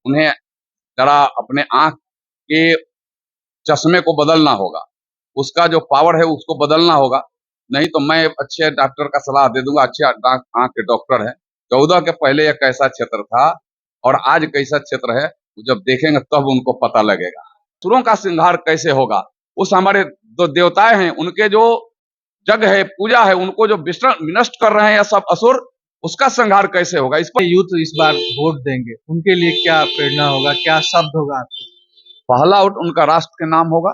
उन्हें जरा अपने आंख के चश्मे को बदलना होगा, उसका जो पावर है उसको बदलना होगा। नहीं तो मैं अच्छे डॉक्टर का सलाह दे दूंगा, अच्छे आंख के डॉक्टर हैं। 14 के पहले यह कैसा क्षेत्र था और आज कैसा क्षेत्र है, वो जब देखेंगे तब उनको पता लगेगा। असुरों का संहार कैसे होगा, उस हमारे जो देवताएं हैं उनके जो जग है, पूजा है, उनको जो विनष्ट कर रहे हैं ये सब असुर, उसका संहार कैसे होगा, इस पर यूथ इस बार वोट देंगे, उनके लिए क्या प्रेरणा होगा, क्या शब्द होगा आपके? पहला वोट उनका राष्ट्र के नाम होगा,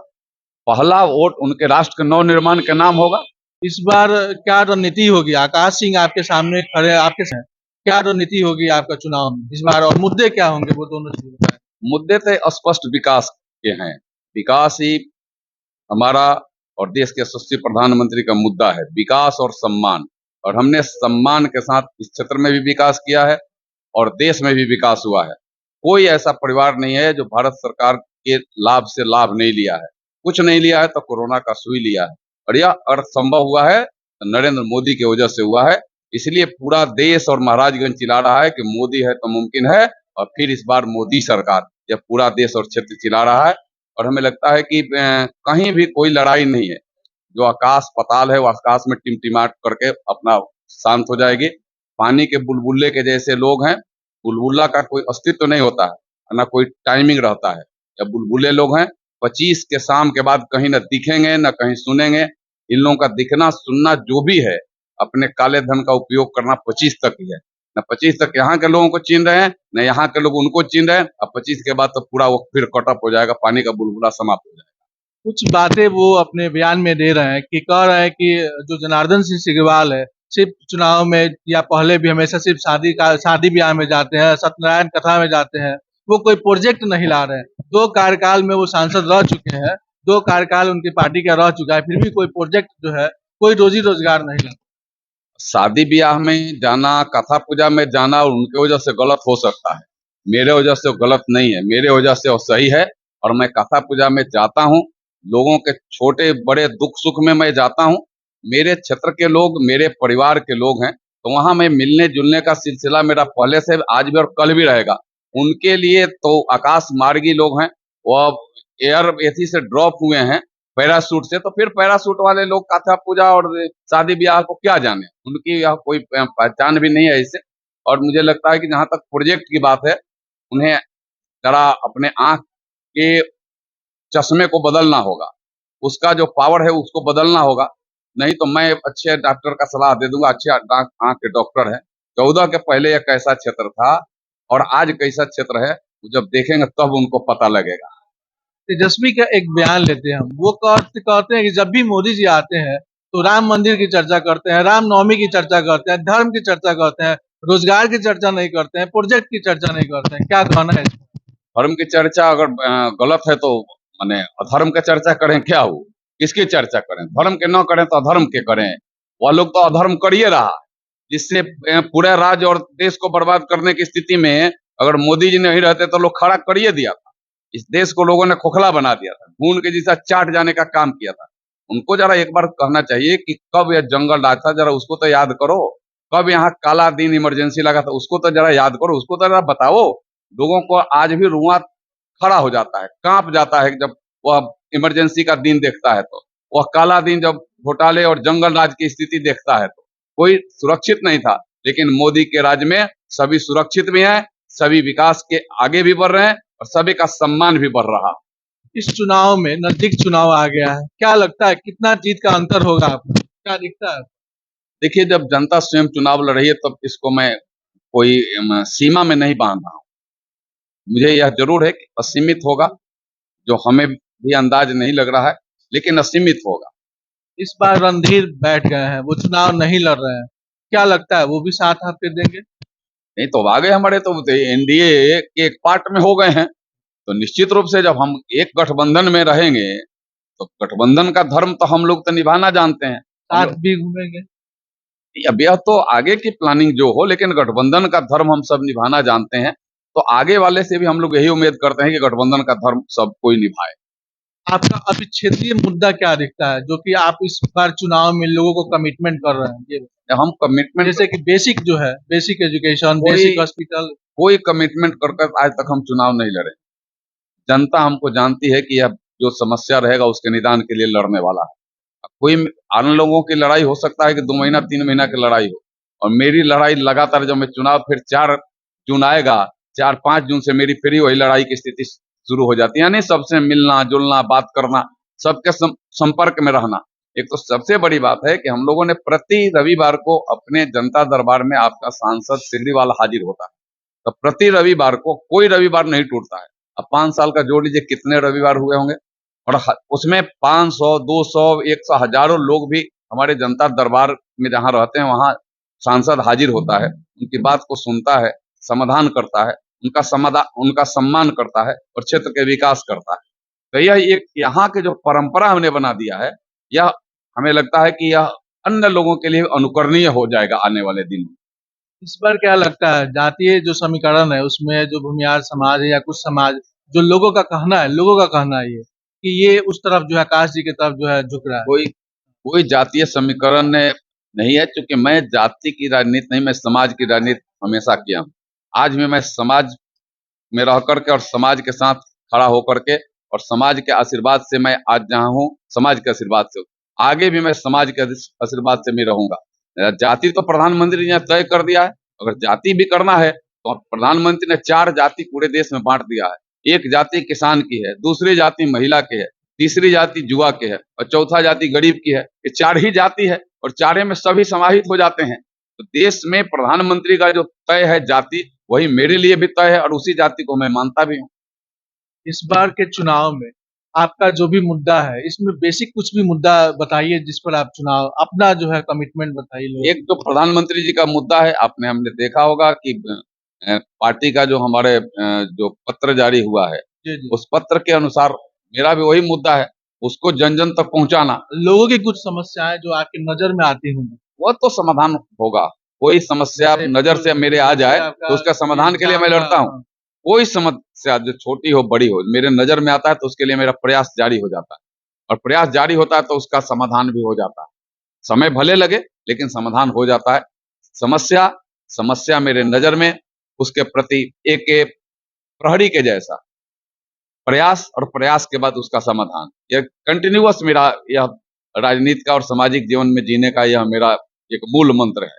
पहला वोट उनके राष्ट्र के नव निर्माण के नाम होगा। इस बार क्या रणनीति होगी? आकाश सिंह आपके सामने खड़े, आपके साथ क्या रणनीति होगी आपका चुनाव में इस बार, और मुद्दे क्या होंगे वो दोनों चीज बताएं। मुद्दे तो स्पष्ट विकास के हैं, विकास ही हमारा और देश के यशस्वी प्रधानमंत्री का मुद्दा है, विकास और सम्मान। और हमने सम्मान के साथ इस क्षेत्र में भी विकास किया है और देश में भी विकास हुआ है। कोई ऐसा परिवार नहीं है जो भारत सरकार के लाभ से लाभ नहीं लिया है। कुछ नहीं लिया है तो कोरोना का सुई लिया है, और यह अर्थ संभव हुआ है तो नरेंद्र मोदी की वजह से हुआ है। इसलिए पूरा देश और महाराजगंज चिल्ला रहा है कि मोदी है तो मुमकिन है, और फिर इस बार मोदी सरकार, यह पूरा देश और क्षेत्र चिल्ला रहा है। और हमें लगता है कि कहीं भी कोई लड़ाई नहीं है, जो आकाश पताल है वो आकाश में टिमटिमाट करके अपना शांत हो जाएगी। पानी के बुलबुले के जैसे लोग हैं, बुलबुला का कोई अस्तित्व नहीं होता है, ना कोई टाइमिंग रहता है, या बुलबुले लोग हैं। 25 के शाम के बाद कहीं न दिखेंगे न कहीं सुनेंगे। इन लोगों का दिखना सुनना जो भी है, अपने काले धन का उपयोग करना 25 तक ही है। न 25 तक यहाँ के लोगों को चीन रहे हैं, न यहाँ के लोग उनको चीन रहे हैं। अब 25 के बाद तो पूरा वो फिर कट ऑफ हो जाएगा, पानी का बुलबुला समाप्त हो जाएगा। कुछ बातें वो अपने बयान में दे रहे हैं कि कह रहे हैं कि जो जनार्दन सिंह सिग्रीवाल है, सिर्फ चुनाव में या पहले भी हमेशा सिर्फ शादी ब्याह में जाते हैं, सत्यनारायण कथा में जाते हैं, वो कोई प्रोजेक्ट नहीं ला रहे हैं। 2 कार्यकाल में वो सांसद रह चुके हैं, 2 कार्यकाल उनकी पार्टी का रह चुका है, फिर भी कोई प्रोजेक्ट जो है, कोई रोजी रोजगार नहीं ला। शादी ब्याह में जाना, कथा पूजा में जाना और उनके वजह से गलत हो सकता है, मेरे वजह से वो गलत नहीं है, मेरे वजह से वो सही है। और मैं कथा पूजा में जाता हूँ, लोगों के छोटे बड़े दुख सुख में मैं जाता हूँ। मेरे क्षेत्र के लोग मेरे परिवार के लोग हैं, तो वहां मैं मिलने जुलने का सिलसिला मेरा पहले से आज भी और कल भी रहेगा। उनके लिए तो आकाश मार्गी लोग हैं, वो अब एयर एथी से ड्रॉप हुए हैं, पैराशूट से, तो फिर पैराशूट वाले लोग कथा पूजा और शादी ब्याह को क्या जाने, उनकी यह कोई पहचान भी नहीं है इससे। और मुझे लगता है कि जहां तक प्रोजेक्ट की बात है, उन्हें जरा अपने आंख के चश्मे को बदलना होगा, उसका जो पावर है उसको बदलना होगा। नहीं तो मैं अच्छे डॉक्टर का सलाह दे दूंगा, अच्छे आंख के डॉक्टर हैं। 14 के पहले यह कैसा क्षेत्र था और आज कैसा क्षेत्र है, वो जब देखेंगे तब उनको पता लगेगा। तेजस्वी का एक बयान लेते हैं हम, वो कहते हैं कि जब भी मोदी जी आते हैं तो राम मंदिर की चर्चा करते हैं, रामनवमी की चर्चा करते हैं, धर्म की चर्चा करते हैं, रोजगार की चर्चा नहीं करते हैं, प्रोजेक्ट की चर्चा नहीं करते हैं। क्या कहना है इसमें? धर्म की चर्चा अगर गलत है तो माने अधर्म की चर्चा करें क्या हो, किसकी चर्चा करें? धर्म के न करें तो अधर्म के करें। वह लोग तो अधर्म कर ही रहा, जिससे पूरे राज्य और देश को बर्बाद करने की स्थिति में अगर मोदी जी नहीं रहते तो लोग खड़ा कर ही दिया था। इस देश को लोगों ने खोखला बना दिया था, खून के जैसा चाट जाने का काम किया था। उनको जरा एक बार कहना चाहिए कि कब यह जंगल राज था, जरा उसको तो याद करो। कब यहाँ काला दिन इमरजेंसी लगा था, उसको तो जरा याद करो, उसको तो जरा बताओ। लोगों को आज भी रुआ खड़ा हो जाता है, कांप जाता है जब वह इमरजेंसी का दिन देखता है, तो वह काला दिन जब घोटाले और जंगल राज की स्थिति देखता है, तो कोई सुरक्षित नहीं था। लेकिन मोदी के राज में सभी सुरक्षित भी हैं, सभी विकास के आगे भी बढ़ रहे हैं और सभी का सम्मान भी बढ़ रहा। इस चुनाव में नजदीक चुनाव आ गया है, क्या लगता है कितना जीत का अंतर होगा आपको, क्या दिखता है? देखिए, जब जनता स्वयं चुनाव लड़ रही है तब इसको मैं कोई सीमा में नहीं बांध रहा हूँ। मुझे यह जरूर है कि असीमित होगा, जो हमें भी अंदाज नहीं लग रहा है, लेकिन असीमित होगा। इस बार रणधीर बैठ गए हैं, वो चुनाव नहीं लड़ रहे हैं, क्या लगता है वो भी साथ आपके देंगे? नहीं तो आगे हमारे तो एनडीए के एक पार्ट में हो गए हैं, तो निश्चित रूप से जब हम एक गठबंधन में रहेंगे तो गठबंधन का धर्म तो हम लोग तो निभाना जानते हैं। साथ भी घूमेंगे? अब यह तो आगे की प्लानिंग जो हो, लेकिन गठबंधन का धर्म हम सब निभाना जानते हैं, तो आगे वाले से भी हम लोग यही उम्मीद करते हैं कि गठबंधन का धर्म सब कोई निभाए। आपका अभी क्षेत्रीय मुद्दा क्या दिखता है जो कि आप इस बार चुनाव में लोगों को कमिटमेंट कर रहे हैं, ये हम कमिटमेंट जैसे कि बेसिक जो है, बेसिक एजुकेशन, कोई बेसिक हॉस्पिटल। कोई कमिटमेंट कर कर आज तक हम चुनाव नहीं लड़े। जनता हमको जानती है कि यह जो समस्या रहेगा उसके निदान के लिए लड़ने वाला है। कोई अन्य लोगों की लड़ाई हो सकता है कि 2 महीना 3 महीना की लड़ाई हो, और मेरी लड़ाई लगातार, जब मैं चुनाव फिर 4 जून आएगा, 4-5 जून से मेरी फिर वही लड़ाई की स्थिति शुरू हो जाती है। यानी सबसे मिलना जुलना, बात करना, सबके संपर्क में रहना। एक तो सबसे बड़ी बात है कि हम लोगों ने प्रति रविवार को अपने जनता दरबार में आपका सांसद सिगरीवाल हाजिर होता है। तो प्रति रविवार को कोई रविवार नहीं टूटता है। अब 5 साल का जोड़ लीजिए कितने रविवार हुए होंगे, और उसमें 500, 200, 100, हजारों लोग भी हमारे जनता दरबार में जहाँ रहते हैं वहाँ सांसद हाजिर होता है, उनकी बात को सुनता है, समाधान करता है, उनका सम्मान करता है और क्षेत्र के विकास करता है। तो यह एक यहाँ के जो परंपरा हमने बना दिया है, यह हमें लगता है कि यह अन्य लोगों के लिए अनुकरणीय हो जाएगा आने वाले दिनों में। इस बार क्या लगता है, जातीय जो समीकरण है उसमें जो भूमिहार समाज है या कुछ समाज, जो लोगों का कहना है ये कि ये उस तरफ जो है, आकाश जी की तरफ जो है झुक रहा है। कोई कोई जातीय समीकरण नहीं है, क्योंकि मैं जाति की राजनीति नहीं, मैं समाज की राजनीति हमेशा किया हूँ। आज भी मैं समाज में रह करके और समाज के साथ खड़ा होकर के, और समाज के आशीर्वाद से मैं आज जहाँ हूँ, समाज के आशीर्वाद से हूँ। आगे भी मैं समाज के आशीर्वाद से भी रहूंगा। जाति तो प्रधानमंत्री ने तय कर दिया है, अगर जाति भी करना है तो प्रधानमंत्री ने 4 जाति पूरे देश में बांट दिया है। एक जाति किसान की है, दूसरी जाति महिला की है, तीसरी जाति युवा के है, और चौथा जाति गरीब की है। ये 4 ही जाति है, और चारे में सभी समाहित हो जाते हैं। तो देश में प्रधानमंत्री का जो तय है जाति, वही मेरे लिए भी तय है, और उसी जाति को मैं मानता भी हूँ। इस बार के चुनाव में आपका जो भी मुद्दा है, इसमें बेसिक कुछ भी मुद्दा बताइए जिस पर आप चुनाव अपना जो है कमिटमेंट बताइए लोगों एक जो प्रधानमंत्री जी का मुद्दा है, हमने देखा होगा कि पार्टी का जो हमारे जो पत्र जारी हुआ है, जी, जी। उस पत्र के अनुसार मेरा भी वही मुद्दा है, उसको जन जन तक पहुंचाना। लोगों की कुछ समस्याएं जो आपकी नजर में आती होंगी, वह तो समाधान होगा। कोई समस्या जैसे नजर से मेरे आ जैसे जाए आपका तो उसका समाधान के लिए मैं एग्जाम लड़ता हूँ। का। कोई समस्या जो छोटी हो बड़ी हो मेरे नजर में आता है तो उसके लिए मेरा प्रयास जारी हो जाता है, और प्रयास जारी होता है तो उसका समाधान भी हो जाता है। समय भले लगे लेकिन समाधान हो जाता है। समस्या समस्या मेरे नजर में, उसके प्रति एक एक प्रहरी के जैसा प्रयास, और प्रयास के बाद उसका समाधान, यह कंटिन्यूअस मेरा यह राजनीति का और सामाजिक जीवन में जीने का यह मेरा एक मूल मंत्र है।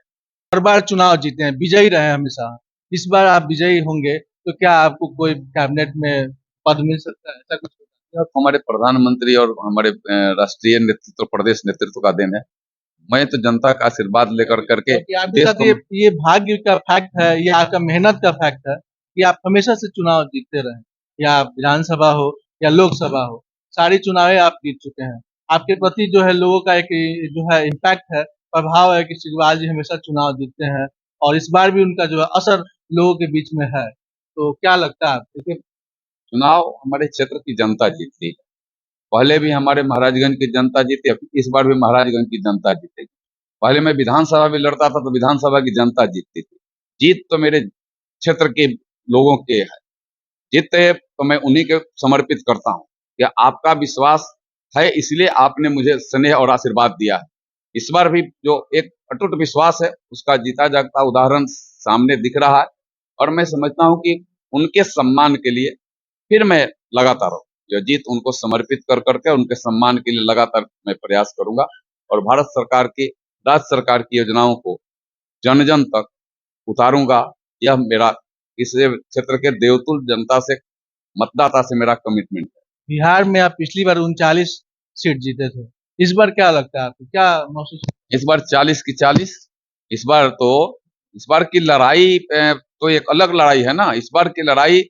हर बार चुनाव जीते हैं, विजयी रहे हैं हमेशा। इस बार आप विजयी होंगे तो क्या आपको कोई कैबिनेट में पद मिल सकता है, ऐसा कुछ? यह हमारे प्रधानमंत्री और हमारे राष्ट्रीय नेतृत्व, प्रदेश नेतृत्व का देन है। मैं तो जनता का आशीर्वाद लेकर करके क्योंकि आपके देश साथ को। ये भाग्य का फैक्ट है, ये आपका मेहनत का फैक्ट है कि आप हमेशा से चुनाव जीतते रहे, या विधानसभा हो या लोकसभा हो, सारी चुनावें आप जीत चुके हैं। आपके प्रति जो है लोगों का एक जो है इम्पैक्ट है, प्रभाव है कि सिग्रीवाल जी हमेशा चुनाव जीतते हैं, और इस बार भी उनका जो है असर लोगों के बीच में है। तो क्या लगता है आपको? देखिए, चुनाव हमारे क्षेत्र की जनता जीतती है। पहले भी हमारे महाराजगंज की जनता जीती, अब इस बार भी महाराजगंज की जनता जीतेगी। पहले मैं विधानसभा भी लड़ता था तो विधानसभा की जनता जीतती थी। जीत तो मेरे क्षेत्र के लोगों के है, जीते तो मैं उन्हीं के समर्पित करता हूँ कि आपका विश्वास है, इसलिए आपने मुझे स्नेह और आशीर्वाद दिया है। इस बार भी जो एक अटूट विश्वास है, उसका जीता जागता उदाहरण सामने दिख रहा है, और मैं समझता हूँ कि उनके सम्मान के लिए फिर मैं लगातार रहूं। यह जीत उनको समर्पित कर करके उनके सम्मान के लिए लगातार मैं प्रयास करूंगा, और भारत सरकार की, राज्य सरकार की योजनाओं को जन जन तक उतारूंगा। यह मेरा इस क्षेत्र के देवतुल जनता से, मतदाता से मेरा कमिटमेंट है। बिहार में आप पिछली बार 39 सीट जीते थे, इस बार क्या लगता है आपको, क्या महसूस? इस बार 40 की 40। इस बार तो इस बार की लड़ाई तो एक अलग लड़ाई है ना। इस बार की लड़ाई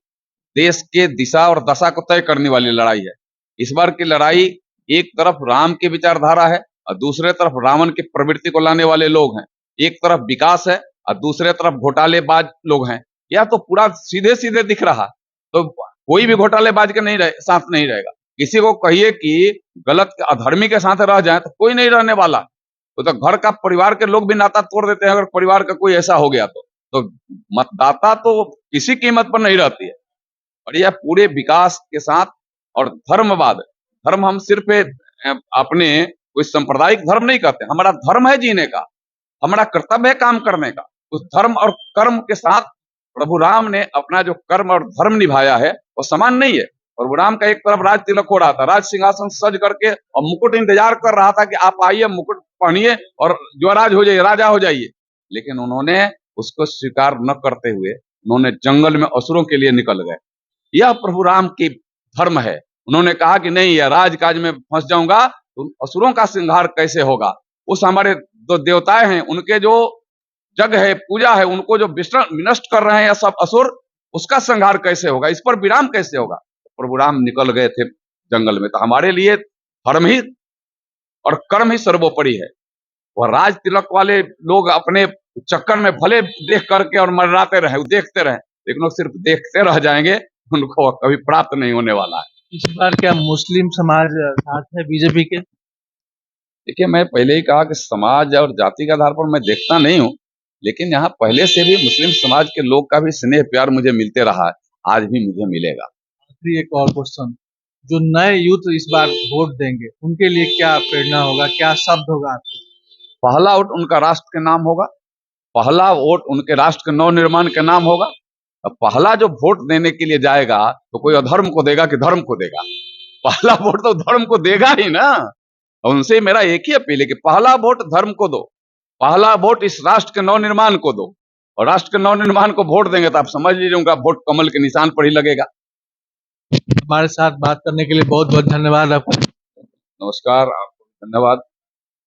देश के दिशा और दशा को तय करने वाली लड़ाई है। इस बार की लड़ाई, एक तरफ राम की विचारधारा है और दूसरे तरफ रावण की प्रवृत्ति को लाने वाले लोग हैं। एक तरफ विकास है और दूसरे तरफ घोटालेबाज लोग हैं। यह तो पूरा सीधे सीधे दिख रहा। तो कोई भी घोटालेबाज के साथ नहीं रहेगा। किसी को कहिए कि गलत अधर्मी के साथ रह जाए तो कोई नहीं रहने वाला। तो घर का, परिवार के लोग भी नाता तोड़ देते हैं अगर परिवार का कोई ऐसा हो गया तो मतदाता तो किसी कीमत पर नहीं रहती है। और यह पूरे विकास के साथ, और धर्मवाद, धर्म हम सिर्फ अपने कोई सांप्रदायिक धर्म नहीं कहते, हमारा धर्म है जीने का। हमारा कर्तव्य है काम करने का। उस धर्म और कर्म के साथ प्रभु राम ने अपना जो कर्म और धर्म निभाया है वो समान नहीं है। प्रभु राम का एक तरफ राज तिलक हो रहा था, राज सिंहासन सज करके, और मुकुट इंतजार कर रहा था कि आप आइए, मुकुट पहनिए और युवराज हो जाइए, राजा हो जाइए। लेकिन उन्होंने उसको स्वीकार न करते हुए उन्होंने जंगल में असुरों के लिए निकल गए। यह प्रभु राम की धर्म है। उन्होंने कहा कि नहीं, यह राजकाज में फंस जाऊंगा तो असुरों का संहार कैसे होगा। उस हमारे जो देवताएं हैं उनके जो जग है, पूजा है, उनको जो विनष्ट कर रहे हैं या सब असुर, उसका संहार कैसे होगा, इस पर विराम कैसे होगा। प्रभु राम निकल गए थे जंगल में। तो हमारे लिए धर्म ही और कर्म ही सर्वोपरि है। वह राज तिलक वाले लोग अपने चक्कर में भले देख करके और मर्राते रहे, देखते रहे, लेकिन वो सिर्फ देखते रह जाएंगे, उनको कभी प्राप्त नहीं होने वाला है। इस बार क्या मुस्लिम समाज साथ है बीजेपी के? देखिए, मैं पहले ही कहा कि समाज और जाति के आधार पर मैं देखता नहीं हूँ, लेकिन यहाँ पहले से भी मुस्लिम समाज के लोग का भी स्नेह प्यार मुझे मिलते रहा है, आज भी मुझे मिलेगा। आखिरी एक और क्वेश्चन, जो नए यूथ इस बार वोट देंगे उनके लिए क्या प्रेरणा होगा, क्या शब्द होगा आपके? पहला वोट उनका राष्ट्र के नाम होगा, पहला वोट उनके राष्ट्र के नव निर्माण के नाम होगा। अब पहला जो वोट देने के लिए जाएगा तो कोई अधर्म को देगा कि धर्म को देगा? पहला वोट तो धर्म को देगा ही ना। और उनसे मेरा एक ही अपील है कि पहला वोट धर्म को दो, पहला वोट इस राष्ट्र के नव निर्माण को दो। और राष्ट्र के नव निर्माण को वोट देंगे तो आप समझ लीजिए उनका वोट कमल के निशान पर ही लगेगा। हमारे साथ बात करने के लिए बहुत बहुत धन्यवाद आपका। नमस्कार, आपको धन्यवाद।